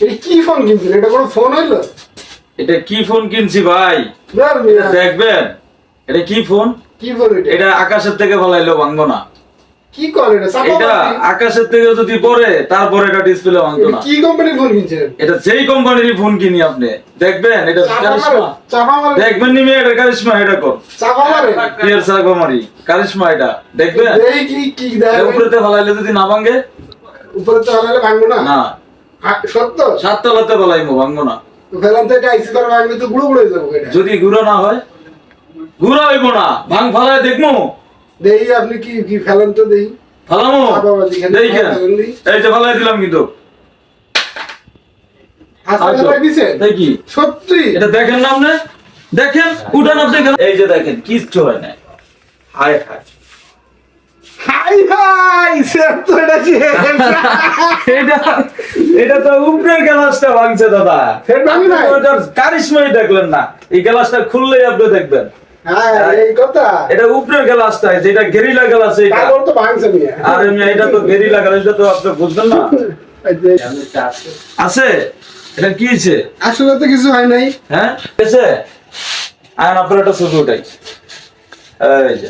এই কি ফোন কিনছেন? এটা কোনো ফোন হইলো? এটা কি ফোন কিনছি ভাই? দেখবেন এটা কি ফোন? কি ফোন এটা? এটা আকাশের থেকে ফলাইলেও ভাঙবো না। কি করে এটা? এটা আকাশের থেকে যদি পড়ে তারপরে এটা ডিসপ্লে ভাঙতো না। কি কোম্পানির ফোন কিনছেন? এটা যেই কোম্পানির ফোন কিনি আপনি দেখবেন এটা কারিশমা। চাপা মারে। দেখবেন নি এটা কারিশমা এটা কর। চাপা মারে। পিয়ার চাপা মারি কারিশমা এটা দেখবেন। এই কি দেয়? উপরেতে ফলাইলে যদি না ভাঙে? উপরে তো হলে ভাঙবো না। না। সত্য? সাততলাতে ফলাইমু ভাঙবো না। তো ফেলান তো এটা আইসি করে ভাঙলে তো গুঁড়ো গুঁড়ো হয়ে যাবো এটা। যদি গুঁড়ো না হয়? গুঁড়ো হইব না। ভাঙ ফলায় দেখমু। দেই আপনি কি ফেলান তো দেই। ফলামু। দেখেন। এই যে ফলাই দিলাম কিন্তু। হাসপাতালে ফেলাই দিছেন? দেখি। সত্যি? এটা দেখেন না আপনি? দেখেন উঠান আপনি দেখেন। এই যে দেখেন কিচ্ছু হয় না। হায় হায়। হাই স্যার তো এটা কি? এটা তো উপরের গ্লাসটা ভাঙছে দাদা। ফের ভাঙে নাই? ওটার কারিশমাই দেখলেন না। এই গ্লাসটা খুললেই আপনি দেখবেন। হ্যাঁ এই কথা। এটা উপরের গ্লাসটা যেটা গেরিলা গ্লাস এটা। তারপর তো ভাঙছে মিয়া। আরে মিয়া এটা তো গেরিলা গ্লাস এটা তো আপনি বুঝবেন না। আছে? এটা কি হইছে? আসলে তো কিছু হয় নাই। হ্যাঁ? এসে আয়ন আপনার একটা ছবি উঠাই। এই যে